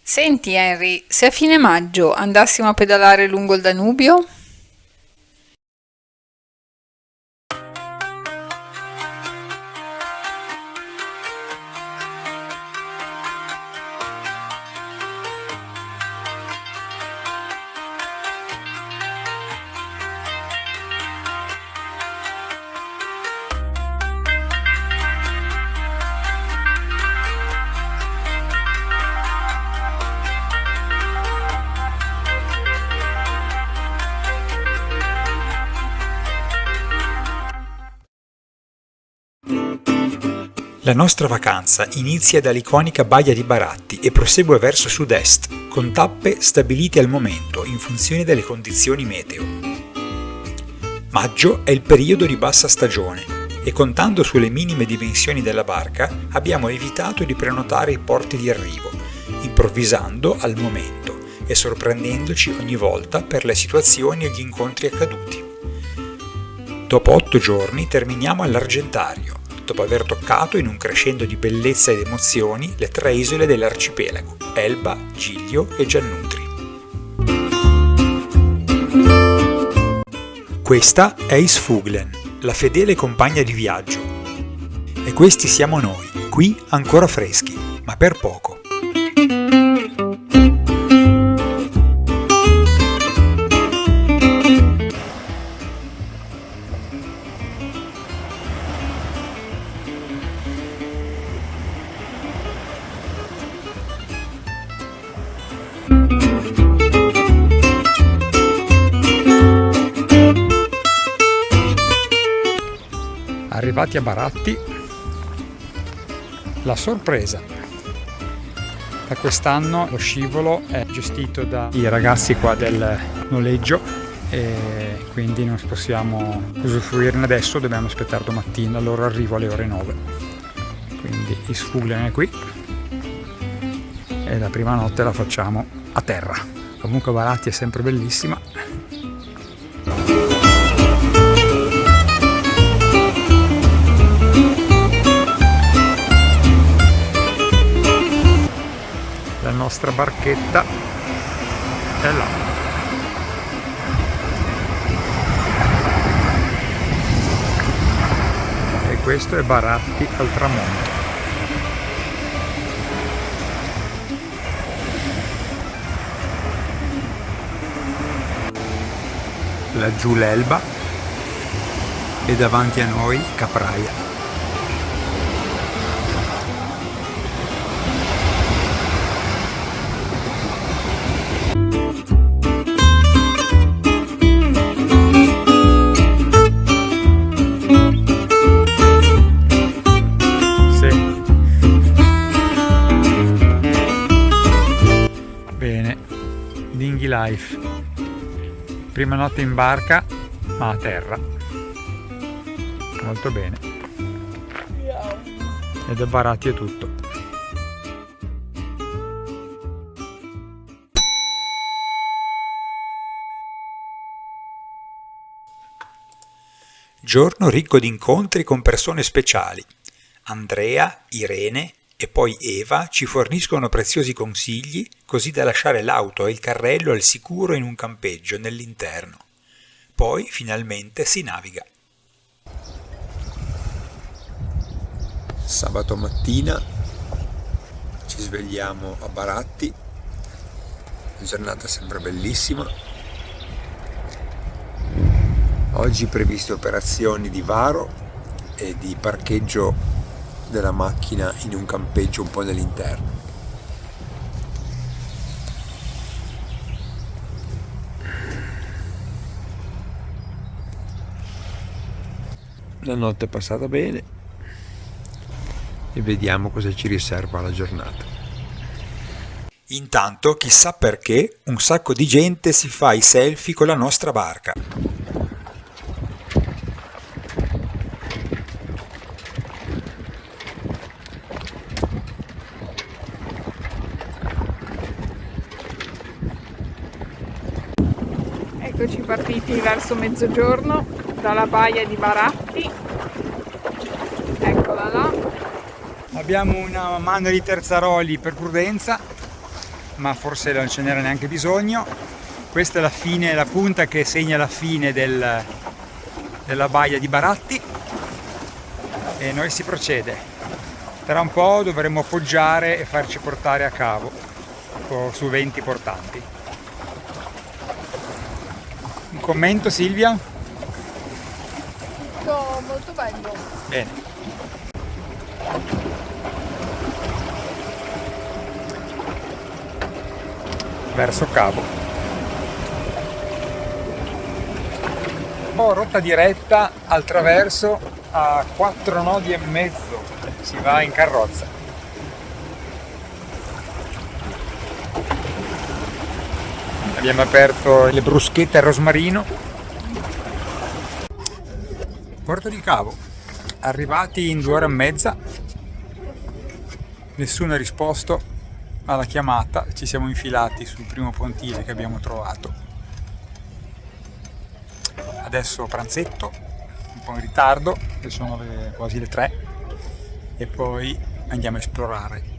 Senti Henry, se a fine maggio andassimo a pedalare lungo il Danubio? La nostra vacanza inizia dall'iconica baia di Baratti e prosegue verso sud-est, con tappe stabilite al momento in funzione delle condizioni meteo. Maggio è il periodo di bassa stagione e contando sulle minime dimensioni della barca abbiamo evitato di prenotare i porti di arrivo, improvvisando al momento e sorprendendoci ogni volta per le situazioni e gli incontri accaduti. Dopo 8 giorni terminiamo all'Argentario, dopo aver toccato in un crescendo di bellezza ed emozioni le 3 isole dell'arcipelago, Elba, Giglio e Giannutri. Questa è Isfuglen, la fedele compagna di viaggio. E questi siamo noi, qui ancora freschi, ma per poco. Arrivati a Baratti, la sorpresa. Da quest'anno lo scivolo è gestito dai ragazzi qua del noleggio e quindi non possiamo usufruirne adesso, dobbiamo aspettare domattina il loro arrivo alle ore 9. Quindi Isfuglen è qui e la prima notte la facciamo a terra. Comunque Baratti è sempre bellissima. La nostra barchetta è là. E questo è Baratti al tramonto. Laggiù l'Elba e davanti a noi Capraia. Dinghy Life, prima notte in barca ma a terra, molto bene, e da Baratti è tutto. Giorno ricco di incontri con persone speciali. Andrea, Irene e poi Eva ci forniscono preziosi consigli così da lasciare l'auto e il carrello al sicuro in un campeggio nell'interno. Poi finalmente si naviga. Sabato mattina ci svegliamo a Baratti, giornata sempre bellissima. Oggi previste operazioni di varo e di parcheggio della macchina in un campeggio un po' nell'interno. La notte è passata bene e vediamo cosa ci riserva la giornata. Intanto, chissà perché, un sacco di gente si fa i selfie con la nostra barca. Eccoci partiti verso mezzogiorno dalla baia di Baratti. Eccola là. Abbiamo una mano di Terzaroli per prudenza ma forse non ce n'era neanche bisogno. Questa è la fine, la punta che segna la fine della baia di Baratti e noi si procede. Tra un po' dovremo appoggiare e farci portare a cavo su venti portanti. Un commento, Silvia? Molto bello. Bene. Verso cavo. Rotta diretta al traverso a 4 nodi e mezzo. Si va in carrozza. Abbiamo aperto le bruschette al rosmarino. Porto di Cavo, arrivati in 2 ore e mezza, nessuno ha risposto alla chiamata, ci siamo infilati sul primo pontile che abbiamo trovato. Adesso pranzetto, un po' in ritardo, che sono quasi le 3, e poi andiamo a esplorare.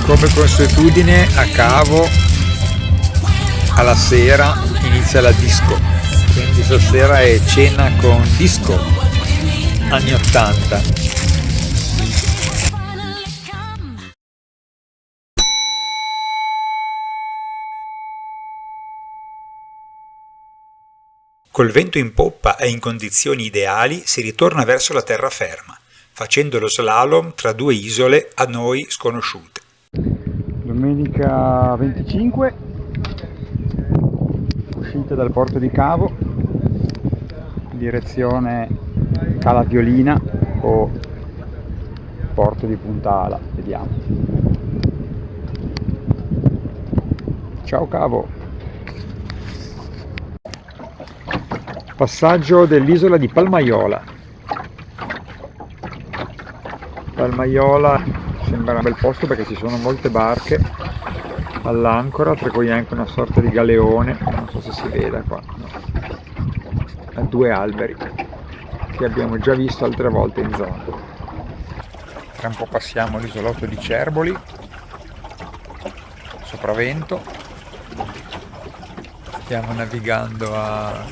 Come consuetudine a Cavo alla sera inizia la disco, quindi stasera è cena con disco anni 80. Col vento in poppa e in condizioni ideali si ritorna verso la terraferma, facendo lo slalom tra 2 isole a noi sconosciute. Domenica 25, uscita dal porto di Cavo, direzione Cala Violina o porto di Punta Ala, vediamo. Ciao Cavo! Passaggio dell'isola di Palmaiola. Palmaiola sembra un bel posto perché ci sono molte barche all'ancora, tra cui anche una sorta di galeone, non so se si veda qua, no. A 2 alberi che abbiamo già visto altre volte in zona. Tra un po' passiamo l'isolotto di Cerboli, sopravvento, stiamo navigando a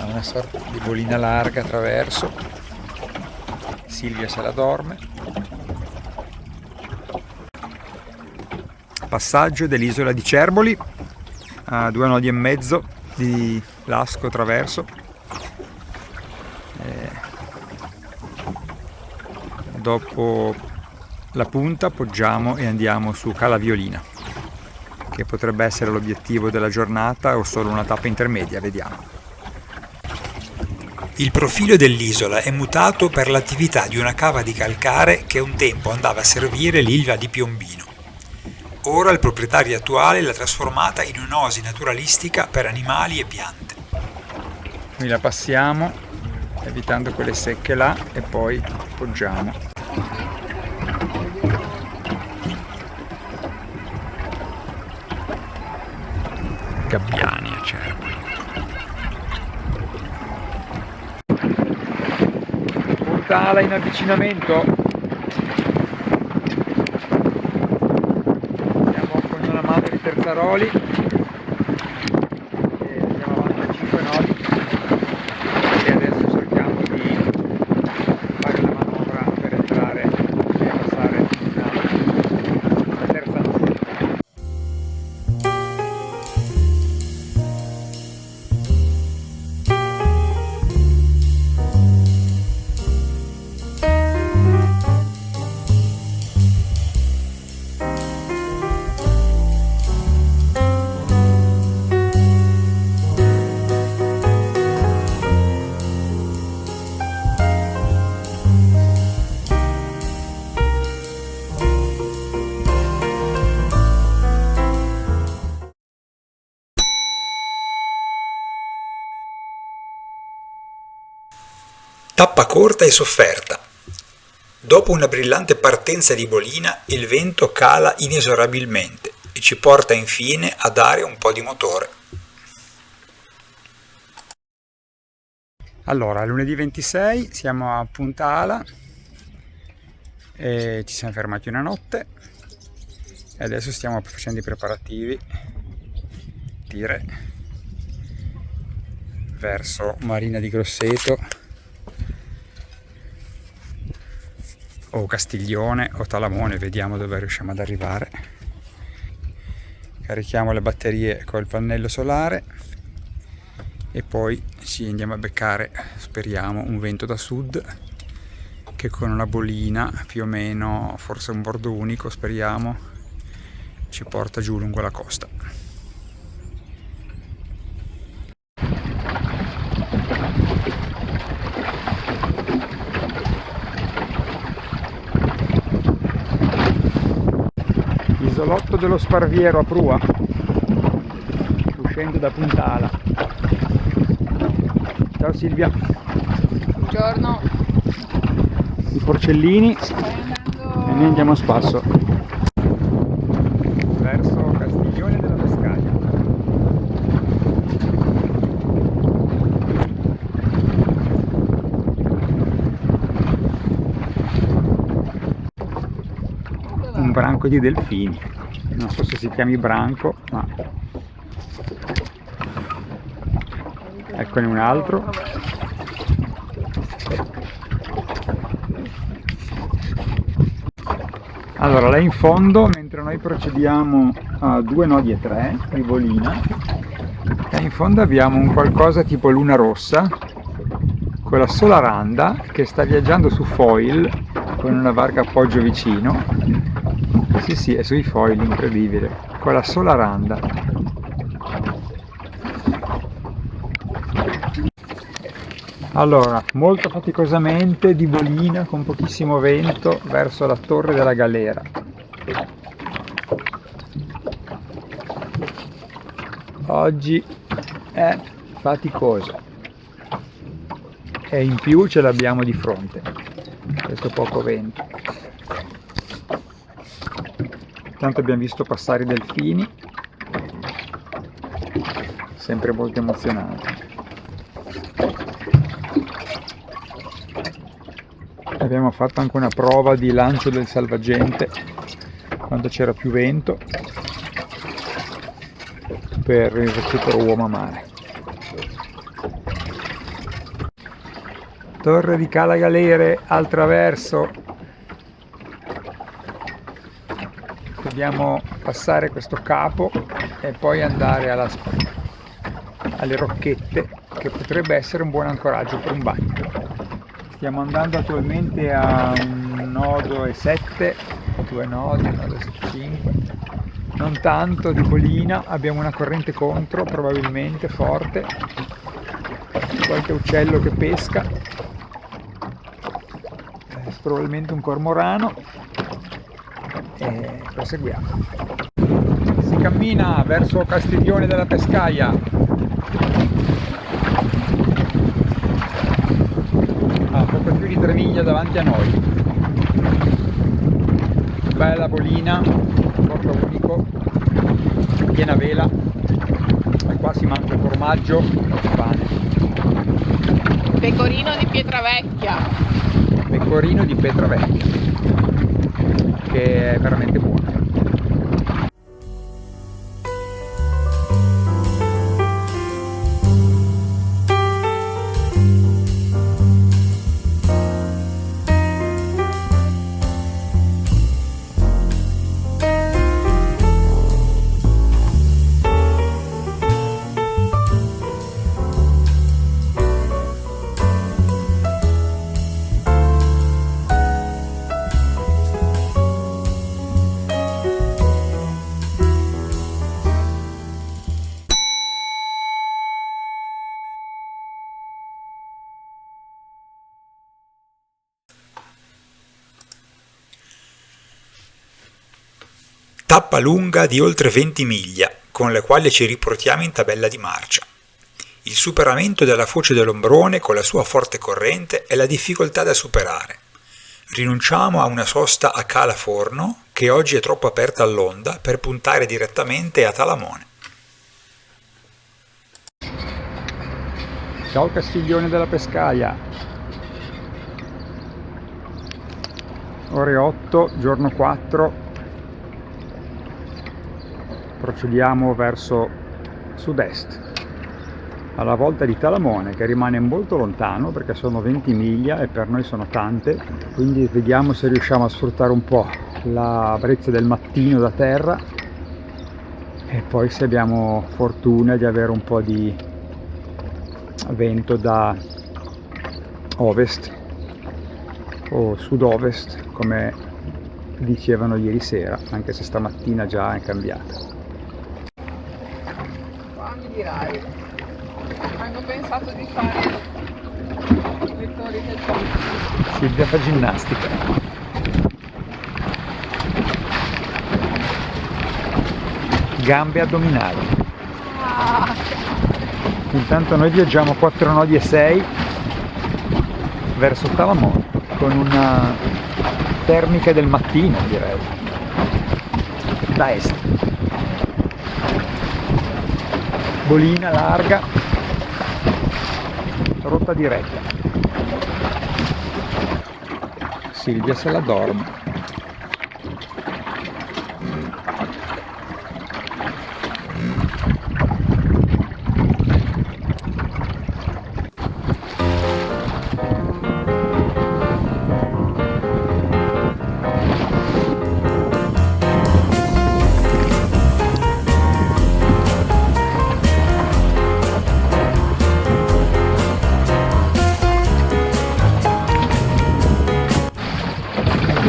una sorta di bolina larga attraverso. Silvia se la dorme. Passaggio dell'isola di Cerboli a 2 nodi e mezzo di Lasco traverso. Dopo la punta appoggiamo e andiamo su Cala Violina, che potrebbe essere l'obiettivo della giornata o solo una tappa intermedia, vediamo. Il profilo dell'isola è mutato per l'attività di una cava di calcare che un tempo andava a servire l'Ilva di Piombino. Ora il proprietario attuale l'ha trasformata in un'oasi naturalistica per animali e piante. Noi la passiamo, evitando quelle secche là, e poi appoggiamo. Gabbiani a Cerboli. Ala in avvicinamento. Andiamo con una mano di Terzaroli e andiamo avanti a 5 nodi e adesso cerchiamo di fare la manovra per entrare e passare la terza node. Tappa corta e sofferta. Dopo una brillante partenza di bolina, il vento cala inesorabilmente e ci porta infine a dare un po' di motore. Allora, lunedì 26 siamo a Punta Ala e ci siamo fermati una notte e adesso stiamo facendo i preparativi dire verso Marina di Grosseto o Castiglione o Talamone, vediamo dove riusciamo ad arrivare. Carichiamo le batterie col pannello solare e poi ci andiamo a beccare, speriamo, un vento da sud che con una bolina più o meno, forse un bordo unico, speriamo, ci porta giù lungo la costa. Isolotto dello Sparviero a prua, uscendo da Punta Ala. Ciao Silvia. Buongiorno. I porcellini Andando... e noi andiamo a spasso verso Castiglione della Pescaia. Un branco di delfini, non so se si chiami branco, ma eccone un altro. Allora, là in fondo, mentre noi procediamo a 2 nodi e 3 di bolina, là in fondo abbiamo un qualcosa tipo luna rossa con la sola randa che sta viaggiando su foil con una barca appoggio vicino. Sì, è sui foil, incredibile, con la sola randa. Allora, molto faticosamente di bolina, con pochissimo vento, verso la torre della galera. Oggi è faticoso e in più ce l'abbiamo di fronte, questo poco vento. Intanto abbiamo visto passare i delfini, sempre molto emozionanti. Abbiamo fatto anche una prova di lancio del salvagente quando c'era più vento per il recupero uomo a mare. Torre di Cala Galere al traverso. Dobbiamo passare questo capo e poi andare alle rocchette, che potrebbe essere un buon ancoraggio per un bagno. Stiamo andando attualmente a un nodo e 7, 2 nodi, un nodo e 5, non tanto di bolina, abbiamo una corrente contro, probabilmente forte, qualche uccello che pesca, probabilmente un cormorano, e proseguiamo. Si cammina verso Castiglione della Pescaia. Poco più di 3 miglia davanti a noi. Bella bolina, porto unico, piena vela, e qua si mangia il formaggio e il pane. Pecorino di Pietravecchia. Pecorino di Pietravecchia, che è veramente buono. Tappa lunga di oltre 20 miglia, con le quali ci riportiamo in tabella di marcia. Il superamento della foce dell'Ombrone con la sua forte corrente è la difficoltà da superare. Rinunciamo a una sosta a Cala Forno, che oggi è troppo aperta all'onda, per puntare direttamente a Talamone. Ciao Castiglione della Pescaia. Ore 8, giorno 4. Procediamo verso sud-est, alla volta di Talamone, che rimane molto lontano perché sono 20 miglia e per noi sono tante, quindi vediamo se riusciamo a sfruttare un po' la brezza del mattino da terra e poi se abbiamo fortuna di avere un po' di vento da ovest o sud-ovest, come dicevano ieri sera, anche se stamattina già è cambiata. Qua mi dirai, hanno pensato di fare i vettori del campo. Silvia fa ginnastica. Gambe addominali. Intanto noi viaggiamo 4 nodi e 6 verso Talamone con una termica del mattino, direi, da est. Bolina larga, rotta diretta. Silvia se la dorme.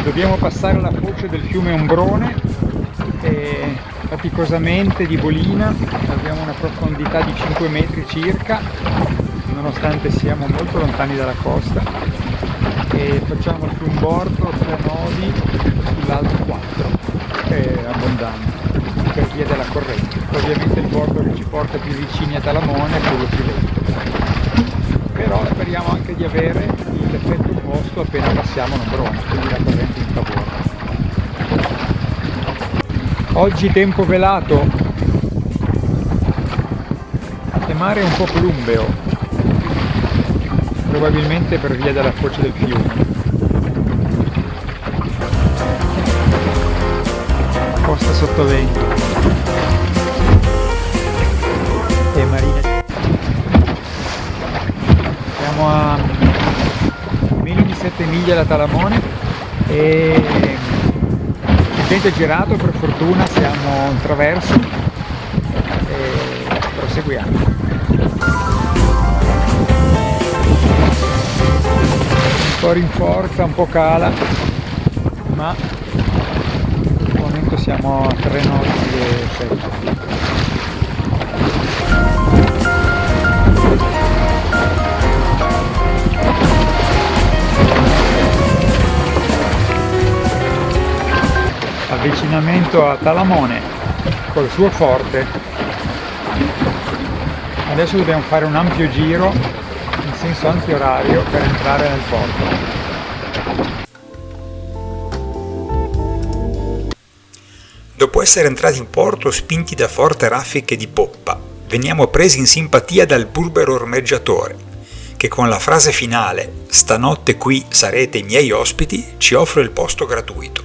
Dobbiamo passare la foce del fiume Ombrone e faticosamente di Bolina abbiamo una profondità di 5 metri circa, nonostante siamo molto lontani dalla costa, e facciamo su un bordo 3 nodi, sull'altro 4, che è abbondante per via della corrente. Ovviamente il bordo che ci porta più vicini a Talamone è quello più lento, però speriamo anche di avere l'effetto opposto appena passiamo l'Ombrone, quindi la corrente in favore. Oggi tempo velato e mare un po' plumbeo, probabilmente per via della foce del fiume. Costa sottovento e marina. Siamo a meno di 7 miglia da Talamone e il vento è girato, per fortuna siamo in traverso e proseguiamo. Un po' rinforza, un po' cala, ma in questo momento siamo a 3 nodi e 7. Avvicinamento a Talamone col suo forte. Adesso dobbiamo fare un ampio giro in senso antiorario per entrare nel porto. Dopo essere entrati in porto spinti da forti raffiche di poppa, veniamo presi in simpatia dal burbero ormeggiatore, che con la frase finale "Stanotte qui sarete i miei ospiti" ci offre il posto gratuito.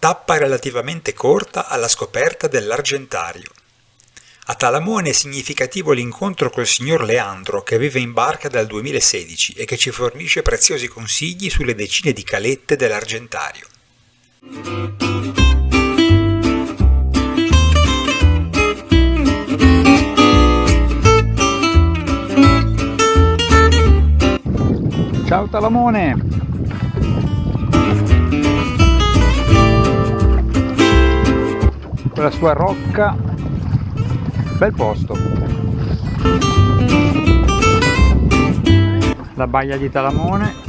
Tappa relativamente corta alla scoperta dell'Argentario. A Talamone è significativo l'incontro col signor Leandro, che vive in barca dal 2016 e che ci fornisce preziosi consigli sulle decine di calette dell'Argentario. Talamone! Con la sua rocca, bel posto. La baia di Talamone.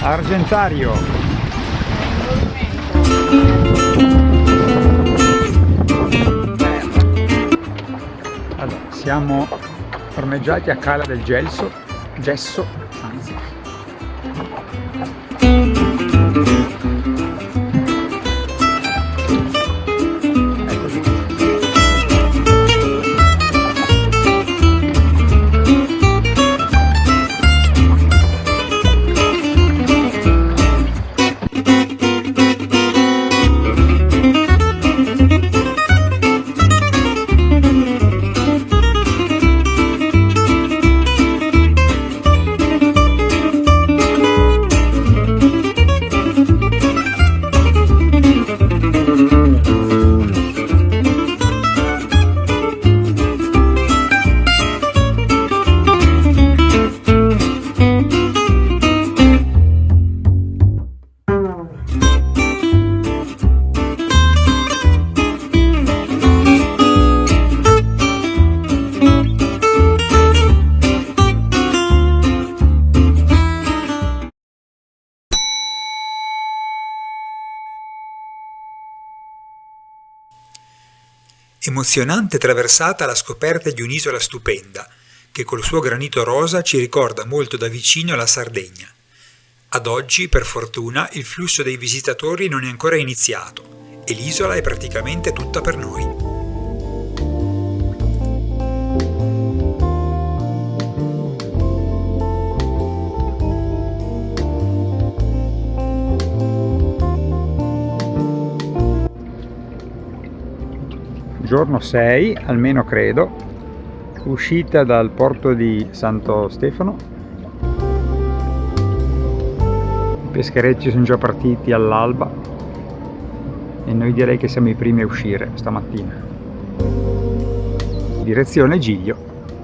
Argentario. Allora, siamo ormeggiati a Cala del Gesso, anzi. Emozionante traversata alla scoperta di un'isola stupenda, che col suo granito rosa ci ricorda molto da vicino la Sardegna. Ad oggi, per fortuna, il flusso dei visitatori non è ancora iniziato e l'isola è praticamente tutta per noi. Giorno 6, almeno credo, uscita dal porto di Santo Stefano. I pescherecci sono già partiti all'alba e noi direi che siamo i primi a uscire stamattina. Direzione Giglio,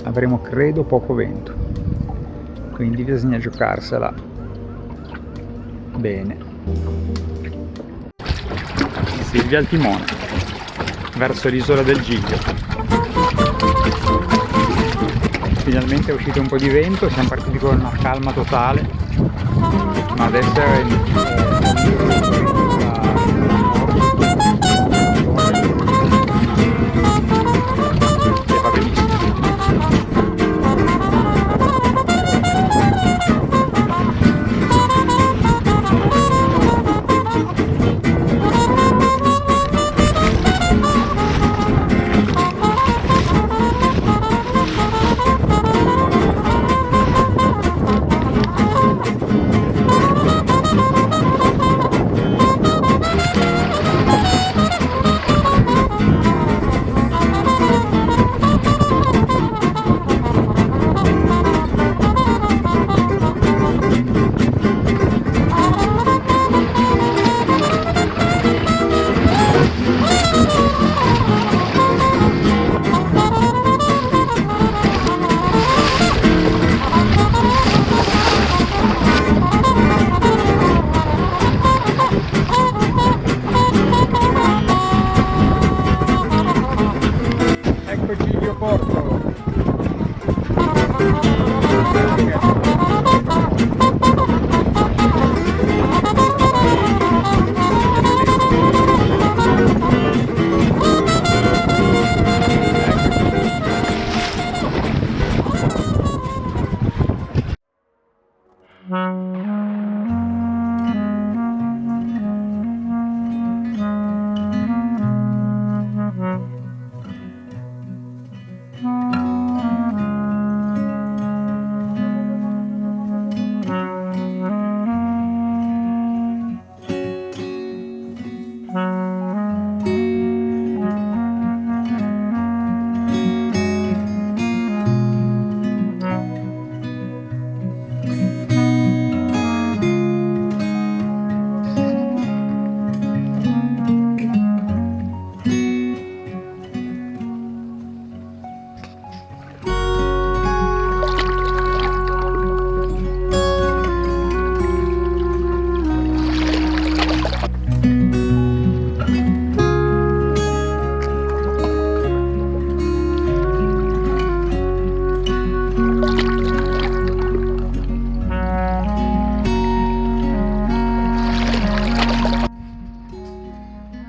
avremo credo poco vento, quindi bisogna giocarsela bene. Silvia al timone verso l'isola del Giglio. Finalmente è uscito un po' di vento, siamo partiti con una calma totale, ma adesso è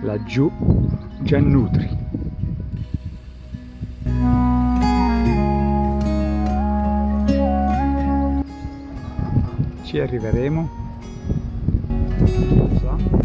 Laggiù Giannutri. Ci arriveremo? Non lo so.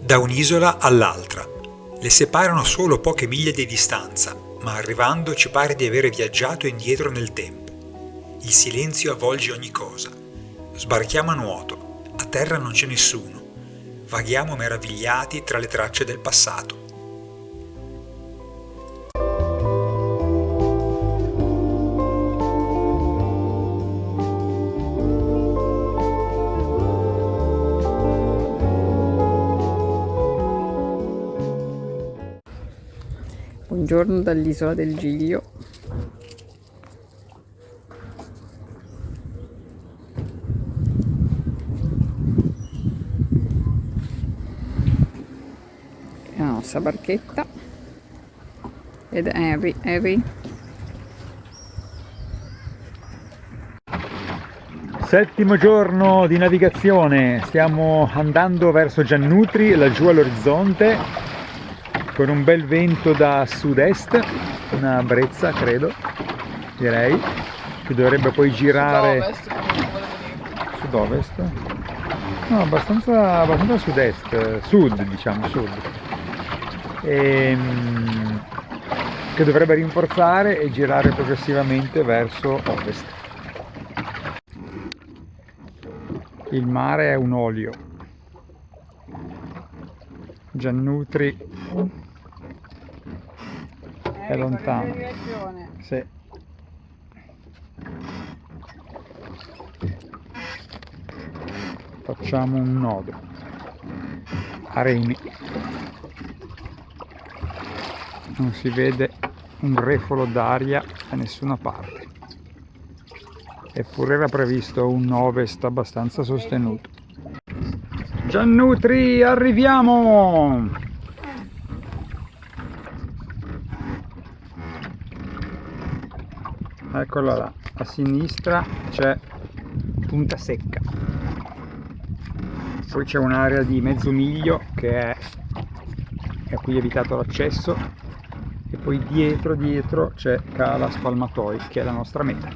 Da un'isola all'altra. Le separano solo poche miglia di distanza, ma arrivando ci pare di aver viaggiato indietro nel tempo. Il silenzio avvolge ogni cosa. Sbarchiamo a nuoto, a terra non c'è nessuno. Vaghiamo meravigliati tra le tracce del passato. Buongiorno dall'isola del Giglio. La nostra barchetta ed Henry. Settimo giorno di navigazione, stiamo andando verso Giannutri, laggiù all'orizzonte, con un bel vento da sud-est, una brezza credo, direi, che dovrebbe poi girare sud-ovest, no, abbastanza sud-est, sud diciamo, sud, che dovrebbe rinforzare e girare progressivamente verso ovest. Il mare è un olio. Giannutri è lontano. Sì. Facciamo un nodo a remi. Non si vede un refolo d'aria da nessuna parte, eppure era previsto un ovest abbastanza sostenuto. Giannutri, arriviamo! Eccola là, a sinistra c'è Punta Secca, poi c'è un'area di mezzo miglio a cui è evitato l'accesso, e poi dietro c'è Cala Spalmatoi, che è la nostra meta.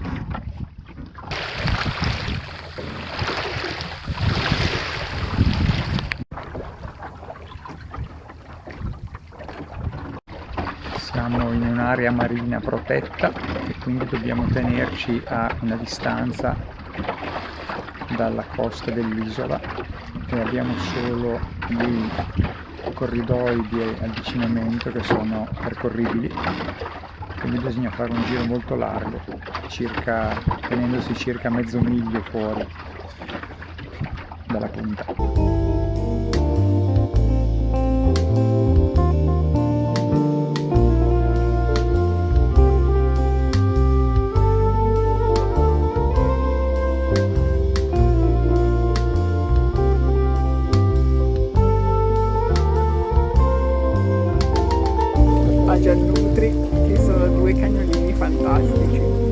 Siamo in un'area marina protetta e quindi dobbiamo tenerci a una distanza dalla costa dell'isola, e abbiamo solo dei corridoi di avvicinamento che sono percorribili, quindi bisogna fare un giro molto largo, tenendosi circa mezzo miglio fuori dalla punta. Giannutri, che sono due cagnolini fantastici.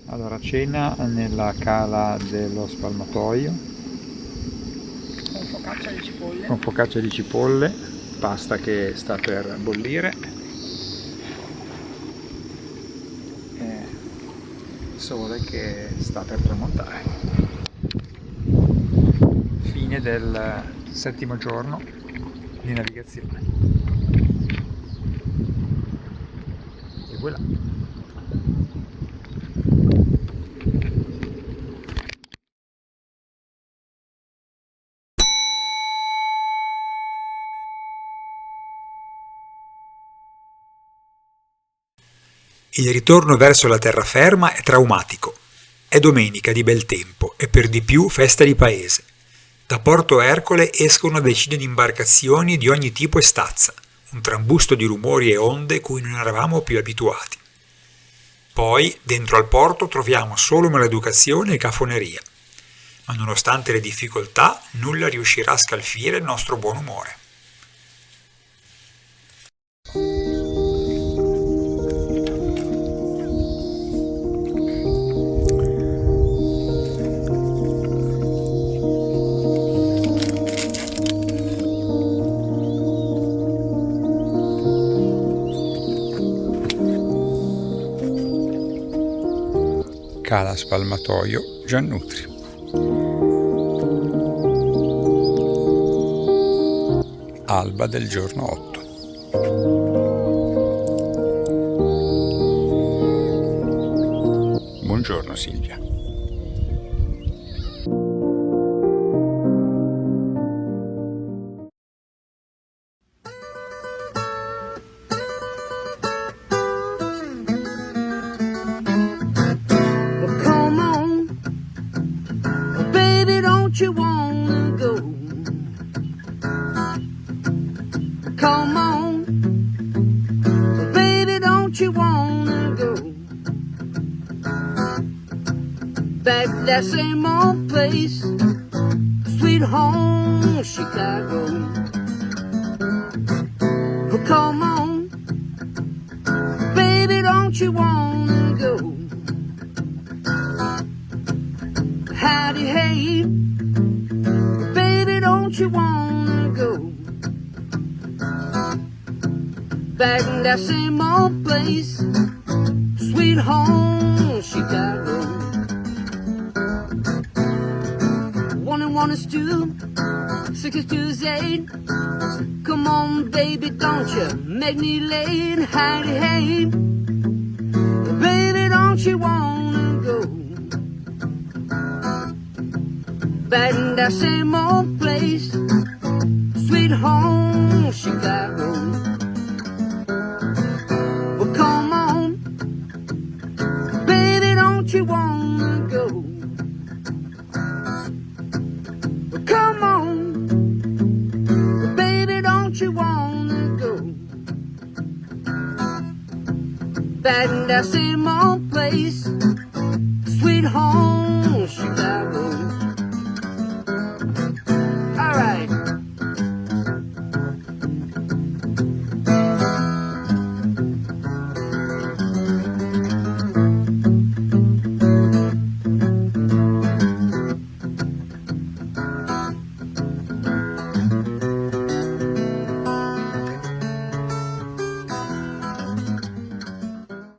Allora, cena nella cala dello spalmatoio Con focaccia di cipolle. con focaccia di cipolle, pasta che sta per bollire e sole che sta per tramontare. Fine del 7° giorno di navigazione. E voilà. Il ritorno verso la terraferma è traumatico. È domenica di bel tempo e per di più festa di paese. Da Porto Ercole escono decine di imbarcazioni di ogni tipo e stazza, un trambusto di rumori e onde cui non eravamo più abituati. Poi, dentro al porto troviamo solo maleducazione e cafoneria. Ma nonostante le difficoltà, nulla riuscirà a scalfire il nostro buon umore. Cala spalmatoio Giannutri. Alba del giorno 8. Buongiorno Silvia. You wanna go? Come on, baby, don't you wanna go back to that same old place, sweet home, Chicago? Oh, come on, baby, don't you wanna go? Howdy, hey. Don't you wanna go back in that same old place, sweet home, Chicago? 1 and 1 is 2, 6 is 2 is 8. Come on, baby, don't you make me late. Howdy, hey, baby, don't you wanna go back in that same old place, sweet home, Chicago? Well, come on, baby, don't you wanna go? Well, come on, baby, don't you wanna go back in that same old place,